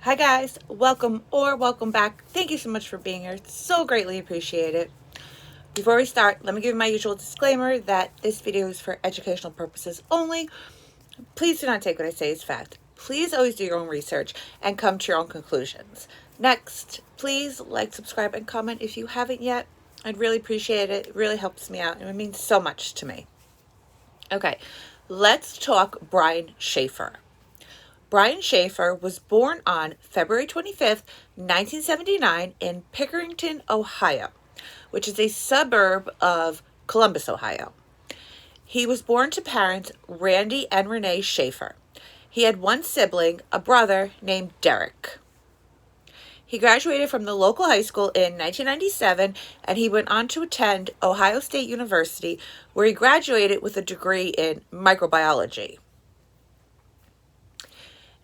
Hi guys, welcome back. Thank you so much for being here. It's so greatly appreciated. Before we start, let me give my usual disclaimer that this video is for educational purposes only. Please do not take what I say as fact. Please always do your own research and come to your own conclusions. Next, please like, subscribe, and comment if you haven't yet. I'd really appreciate it. It really helps me out and it means so much to me. Okay, let's talk Brian Schaffer. Brian Schaffer was born on February 25th, 1979 in Pickerington, Ohio, which is a suburb of Columbus, Ohio. He was born to parents Randy and Renee Schaffer. He had one sibling, a brother named Derek. He graduated from the local high school in 1997 and he went on to attend Ohio State University, where he graduated with a degree in microbiology.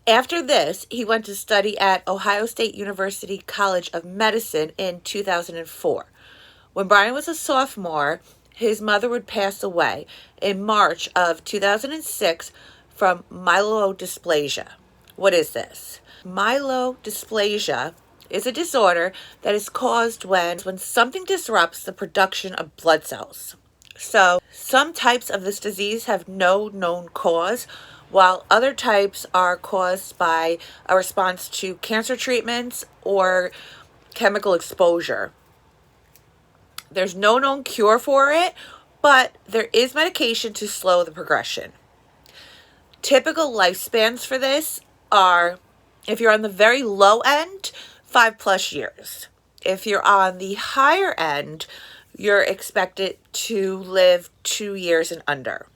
After this, he went to study at Ohio State University College of Medicine in 2004. When Brian was a sophomore, his mother would pass away in March of 2006 from myelodysplasia. What is this? Myelodysplasia is a disorder that is caused when something disrupts the production of blood cells. So, some types of this disease have no known cause, while other types are caused by a response to cancer treatments or chemical exposure. There's no known cure for it, but there is medication to slow the progression. Typical lifespans for this are, if you're on the very low end, 5+ years. If you're on the higher end, you're expected to live 2 years and under.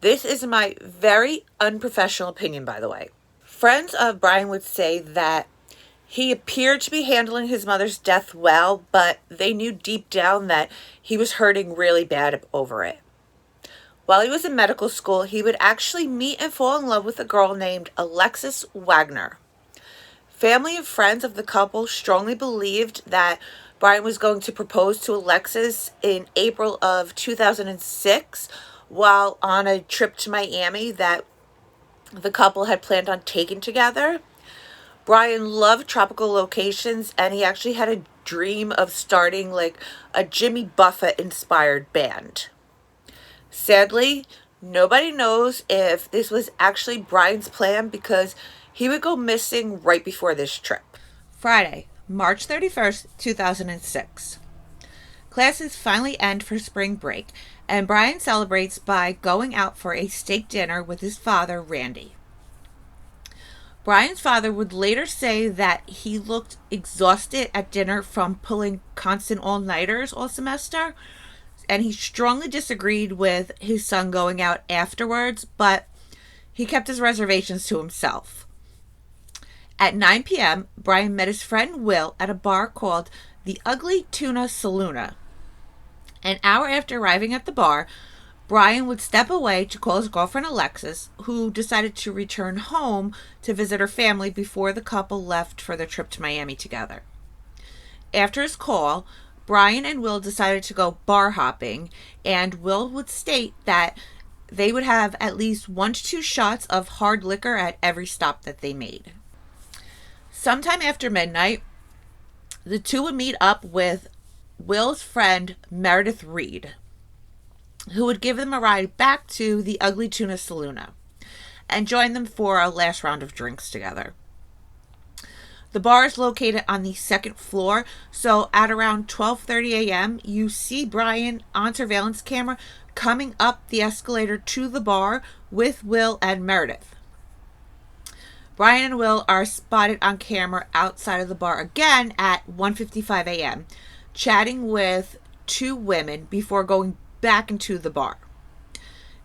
This is my very unprofessional opinion, by the way. Friends of Brian would say that he appeared to be handling his mother's death well, but they knew deep down that he was hurting really bad over it. While he was in medical school, he would actually meet and fall in love with a girl named Alexis Wagner. Family and friends of the couple strongly believed that Brian was going to propose to Alexis in April of 2006 while on a trip to Miami that the couple had planned on taking together. Brian loved tropical locations and he actually had a dream of starting like a Jimmy Buffett inspired band. Sadly, nobody knows if this was actually Brian's plan because he would go missing right before this trip. Friday, March 31st, 2006. Classes finally end for spring break, and Brian celebrates by going out for a steak dinner with his father, Randy. Brian's father would later say that he looked exhausted at dinner from pulling constant all-nighters all semester, and he strongly disagreed with his son going out afterwards, but he kept his reservations to himself. At 9 p.m., Brian met his friend Will at a bar called the Ugly Tuna Saloon. An hour after arriving at the bar, Brian would step away to call his girlfriend Alexis, who decided to return home to visit her family before the couple left for their trip to Miami together. After his call, Brian and Will decided to go bar hopping, and Will would state that they would have at least 1 to 2 shots of hard liquor at every stop that they made. Sometime after midnight, the two would meet up with Will's friend Meredith Reed, who would give them a ride back to the Ugly Tuna Saloon and join them for a last round of drinks together. The bar is located on the second floor, so at around 12:30 a.m., you see Brian on surveillance camera coming up the escalator to the bar with Will and Meredith. Brian and Will are spotted on camera outside of the bar again at 1:55 a.m., chatting with 2 women before going back into the bar.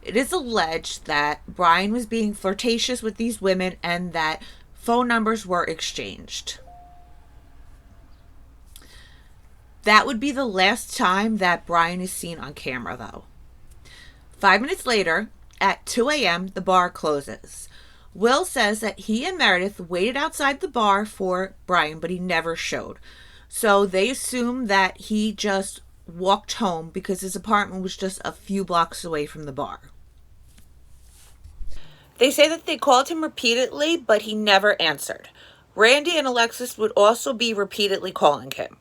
It is alleged that Brian was being flirtatious with these women and that phone numbers were exchanged. That would be the last time that Brian is seen on camera, though. 5 minutes later, at 2 a.m., the bar closes. Will says that he and Meredith waited outside the bar for Brian, but he never showed. So they assume that he just walked home because his apartment was just a few blocks away from the bar. They say that they called him repeatedly, but he never answered. Randy and Alexis would also be repeatedly calling him.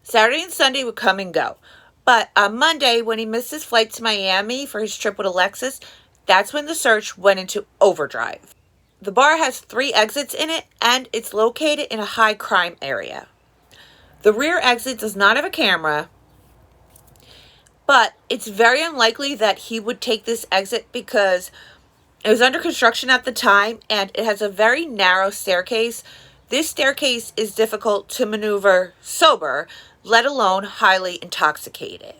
Saturday and Sunday would come and go. But on Monday, when he missed his flight to Miami for his trip with Alexis, that's when the search went into overdrive. The bar has 3 exits in it, and it's located in a high crime area. The rear exit does not have a camera, but it's very unlikely that he would take this exit because it was under construction at the time, and it has a very narrow staircase. This staircase is difficult to maneuver sober, let alone highly intoxicated.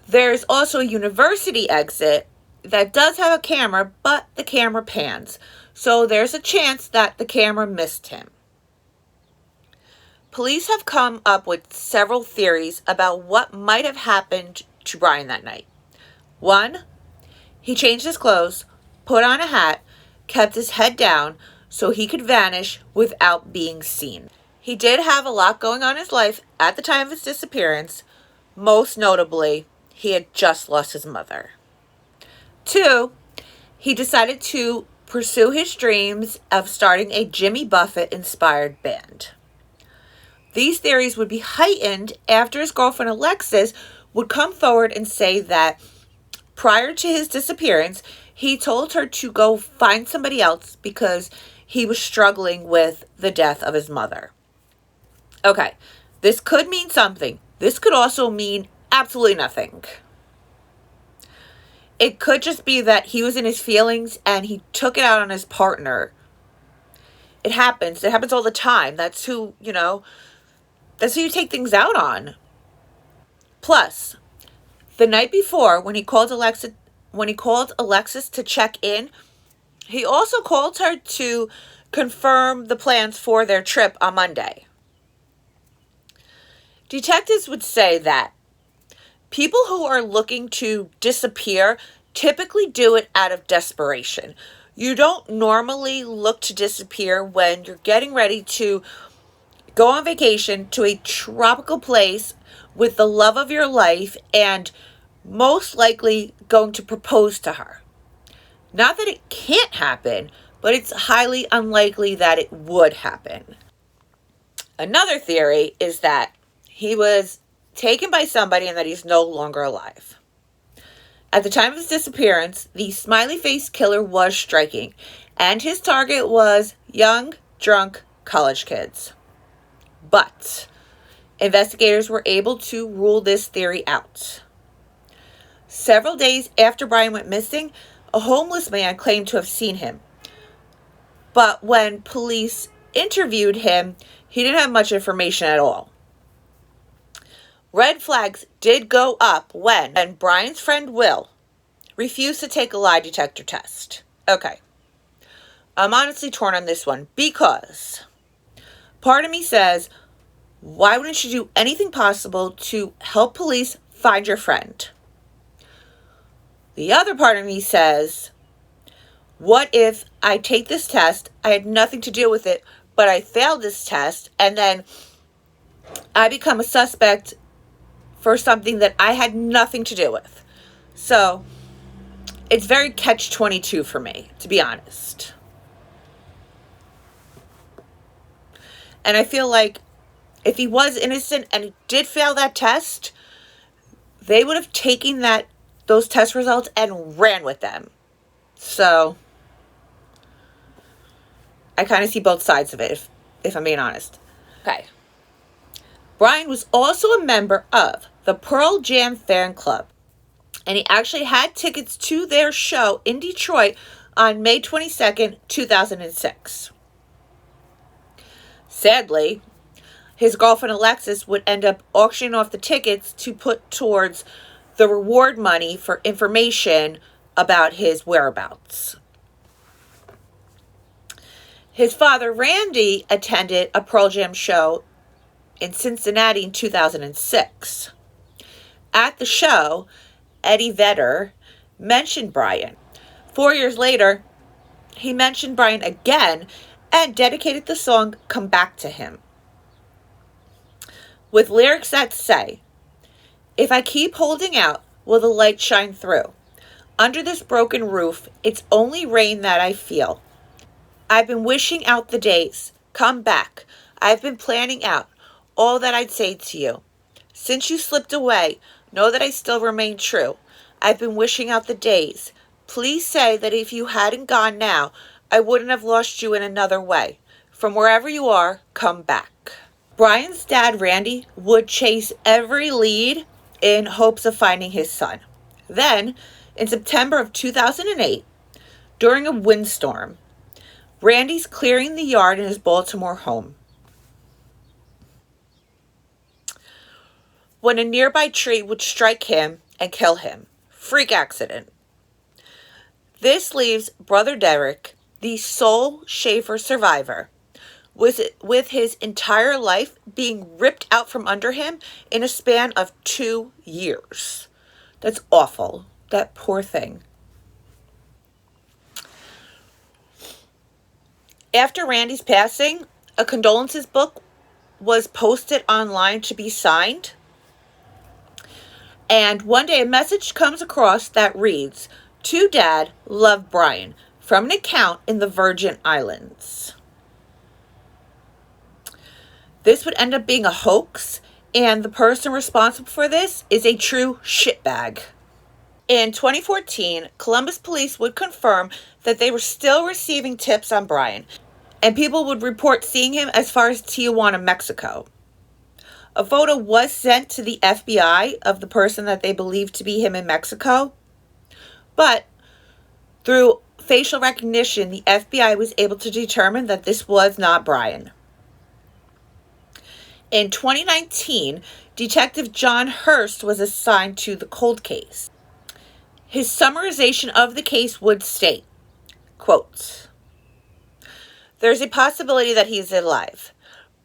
There's also a university exit that does have a camera, but the camera pans. So there's a chance that the camera missed him. Police have come up with several theories about what might have happened to Brian that night. 1, he changed his clothes, put on a hat, kept his head down so he could vanish without being seen. He did have a lot going on in his life at the time of his disappearance. Most notably, he had just lost his mother. 2, he decided to pursue his dreams of starting a Jimmy Buffett-inspired band. These theories would be heightened after his girlfriend Alexis would come forward and say that prior to his disappearance, he told her to go find somebody else because he was struggling with the death of his mother. Okay, this could mean something. This could also mean absolutely nothing. It could just be that he was in his feelings and he took it out on his partner. It happens. It happens all the time. That's who you take things out on. Plus, the night before, when he called Alexis to check in, he also called her to confirm the plans for their trip on Monday. Detectives would say that people who are looking to disappear typically do it out of desperation. You don't normally look to disappear when you're getting ready to go on vacation to a tropical place with the love of your life and most likely going to propose to her. Not that it can't happen, but it's highly unlikely that it would happen. Another theory is that he was taken by somebody and that he's no longer alive. At the time of his disappearance, the smiley-faced killer was striking, and his target was young, drunk college kids. But investigators were able to rule this theory out. Several days after Brian went missing, a homeless man claimed to have seen him. But when police interviewed him, he didn't have much information at all. Red flags did go up when Brian's friend Will refused to take a lie detector test. Okay. I'm honestly torn on this one because part of me says, why wouldn't you do anything possible to help police find your friend? The other part of me says, what if I take this test, I had nothing to do with it, but I failed this test, and then I become a suspect for something that I had nothing to do with? So it's very catch-22 for me, to be honest. And I feel like if he was innocent and he did fail that test, they would have taken those test results and ran with them. So I kind of see both sides of it, if I'm being honest. Okay. Brian was also a member of the Pearl Jam fan club, and he actually had tickets to their show in Detroit on May 22nd, 2006. Sadly, his girlfriend Alexis would end up auctioning off the tickets to put towards the reward money for information about his whereabouts. His father, Randy, attended a Pearl Jam show in Cincinnati in 2006. At the show, Eddie Vedder mentioned Brian. 4 years later, he mentioned Brian again and dedicated the song Come Back to Him, with lyrics that say, "If I keep holding out, will the light shine through? Under this broken roof, it's only rain that I feel. I've been wishing out the days. Come back. I've been planning out all that I'd say to you. Since you slipped away, know that I still remain true. I've been wishing out the days. Please say that if you hadn't gone now, I wouldn't have lost you in another way. From wherever you are, come back. Brian's dad, Randy, would chase every lead in hopes of finding his son. Then, in September of 2008, during a windstorm, Randy's clearing the yard in his Baltimore home when a nearby tree would strike him and kill him. Freak accident. This leaves Brother Derek, the sole Schaffer survivor, with his entire life being ripped out from under him in a span of 2 years. That's awful. That poor thing. After Randy's passing, a condolences book was posted online to be signed. And one day a message comes across that reads, "To Dad, love Brian," from an account in the Virgin Islands. This would end up being a hoax, and the person responsible for this is a true shitbag. In 2014, Columbus police would confirm that they were still receiving tips on Brian, and people would report seeing him as far as Tijuana, Mexico. A photo was sent to the FBI of the person that they believed to be him in Mexico, but through facial recognition, the FBI was able to determine that this was not Brian. In 2019, Detective John Hurst was assigned to the cold case. His summarization of the case would state, quote, "There's a possibility that he's alive,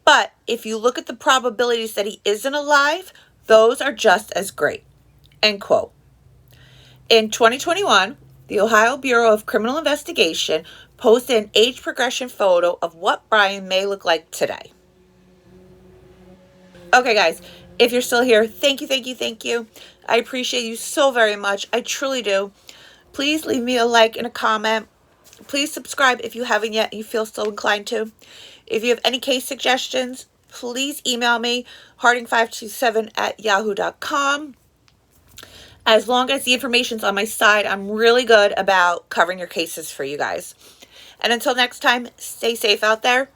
but if you look at the probabilities that he isn't alive, those are just as great," end quote. In 2021, the Ohio Bureau of Criminal Investigation posted an age progression photo of what Brian may look like today. Okay, guys, if you're still here, thank you. I appreciate you so very much. I truly do. Please leave me a like and a comment. Please subscribe if you haven't yet and you feel so inclined to. If you have any case suggestions, please email me, harding527@yahoo.com. As long as the information's on my side, I'm really good about covering your cases for you guys. And until next time, stay safe out there.